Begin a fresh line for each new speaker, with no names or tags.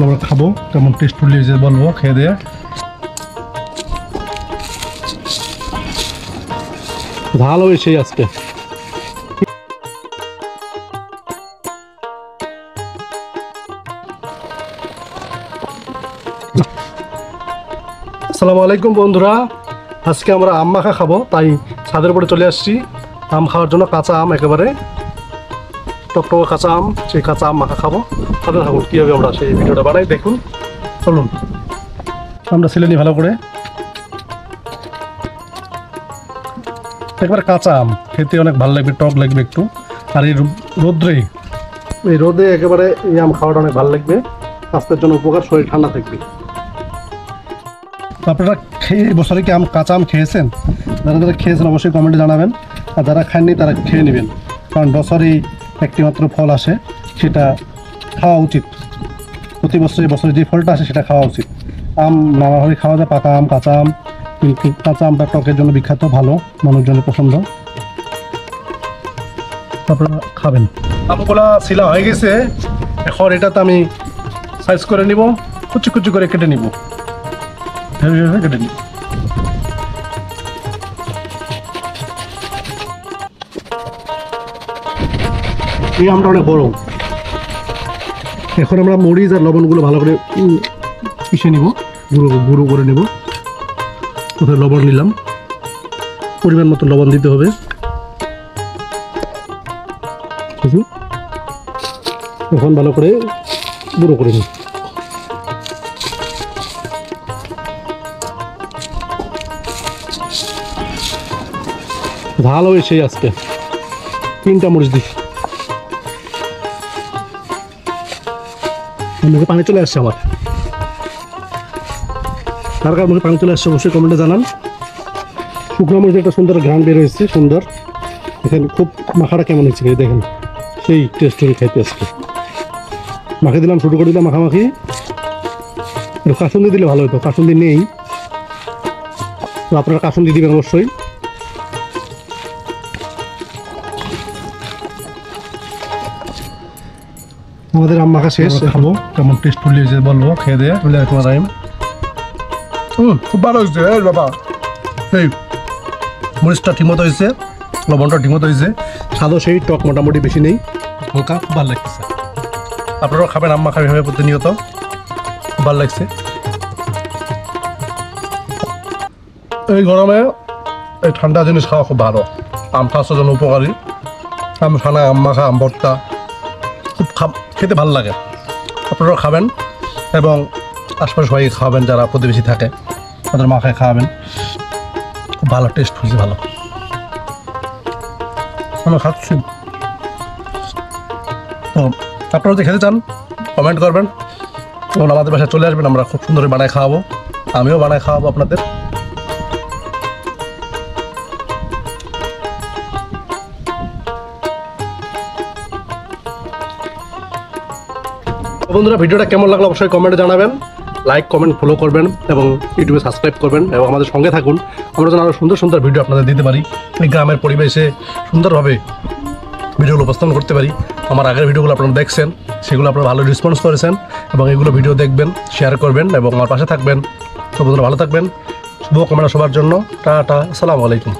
আমরা খাবো কেমন টেস্টফুল হয়েছে বলবো খেয়ে দিয়ে। ভালো হয়েছে আজকে। আসসালামু আলাইকুম বন্ধুরা, আজকে আমরা আম মাখা খাবো, তাই ছাদের উপরে চলে আসছি আম খাওয়ার জন্য। কাঁচা আম, একেবারে টকটকে কাঁচা আম, সেই কাঁচা আম মাখা খাবো। সাথে থাকুন কীভাবে আমরা সেই ভিডিওটা বানাই, দেখুন। চলুন আমরা ছিলে নিই ভালো করে। একবারে কাঁচা আম খেতে অনেক ভালো লাগবে, টক লাগবে একটু। আর এই রোদে একেবারে এই আম খাওয়াটা অনেক ভালো লাগবে, স্বাস্থ্যের জন্য উপকার, শরীর ঠান্ডা থাকবে। আপনারা খেয়ে বছরে কি কাঁচা আম খেয়েছেন? যারা যারা খেয়েছেন অবশ্যই কমেন্টে জানাবেন, আর যারা খাননি তারা খেয়ে নেবেন, কারণ বছরেই একটি মাত্র ফল আসে, সেটা খাওয়া উচিত। প্রতি বছরে যে ফলটা আসে সেটা খাওয়া উচিত। আম নানাভাবে খাওয়া যায়, পাকা আম, কাঁচা আম, কিন্তু কাঁচা আমটা টকের জন্য বিখ্যাত, ভালো, মানুষজনের পছন্দ। আপনারা খাবেন। আমগুলা ছিলা হয়ে গেছে, এখন এটাতে আমি সাইজ করে নিব, কুচি কুচি করে কেটে নিব, কেটে নিব। এই আমটা অনেক বড়। এখন আমরা মরিচ আর লবণগুলো ভালো করে পিষে নিব, গুঁড়ো করে নেব। কোথায় লবণ নিলাম, পরিমাণ মতো লবণ দিতে হবে। এখন ভালো করে গুঁড়ো করে নিই। ভালো হয়েছে আজকে, 3টা মরিচ দিই। মুখে পানি চলে আসছে আমার। তার কারণ মুখে পানি চলে আসছে অবশ্যই কমেন্টে জানান। শুকনো মরিচের একটা সুন্দর ঘ্রাণ বের হয়েছে, সুন্দর। এখানে খুব মাখাটা কেমন হয়েছে দেখেন, সেই টেস্ট হয়ে খাইতে আজকে। মাখে দিলাম, ছোটো করে দিলাম মাখামাখি। কাসুন্দি দিলে ভালো হতো, কাসুন্দি নেই, তো আপনারা কাসুন্দি দিবেন অবশ্যই। আমাদের আম মাখা শেষ, খাবো কেমন টেস্টফুল হয়েছে বলবো খেয়ে দিয়ে। তোমার আইম খুব ভালো হয়েছে বাবা। এই মরিচটা ঠিকমতো হয়েছে, লবণটা ঠিকমতো হয়েছে, স্বাদও সেই, টক মোটামুটি বেশি নেই, হালকা, খুব ভালো লাগছে। আপনারাও খাবেন আম মাখা এভাবে প্রতিনিয়ত, খুব ভালো লাগছে। এই গরমে এই ঠান্ডা জিনিস খাওয়া খুব ভালো। আম স্বাস্থ্যের জন্য উপকারী। আম ছানা, আম মাখা, আম ভর্তা খুব খেতে ভালো লাগে। আপনারাও খাবেন এবং আশপাশে সবাই খাওয়াবেন, যারা প্রতিবেশী থাকে তাদের মাখায় খাওয়াবেন। খুব ভালো টেস্ট হয়েছে, ভালো। আমরা খাচ্ছি। তো আপনারা যদি খেতে চান কমেন্ট করবেন এবং আমাদের বাসায় চলে আসবেন, আমরা খুব সুন্দর বানায় খাওয়াবো, আমিও বানায় খাওয়াবো আপনাদের। বন্ধুরা, ভিডিওটা কেমন লাগলো অবশ্যই কমেন্টে জানাবেন। লাইক, কমেন্ট, ফলো করবেন এবং ইউটিউবে সাবস্ক্রাইব করবেন এবং আমাদের সঙ্গে থাকুন। আমরা যেন আরও সুন্দর সুন্দর ভিডিও আপনাদের দিতে পারি, এই গ্রামের পরিবেশে সুন্দরভাবে ভিডিওগুলো উপস্থাপন করতে পারি। আমার আগের ভিডিওগুলো আপনারা দেখছেন, সেগুলো আপনারা ভালো রেসপন্স করেছেন এবং এগুলো ভিডিও দেখবেন, শেয়ার করবেন এবং আমার পাশে থাকবেন। তো বন্ধুরা ভালো থাকবেন। শুভকামনা সবার জন্য। টাটা, আসসালামু আলাইকুম।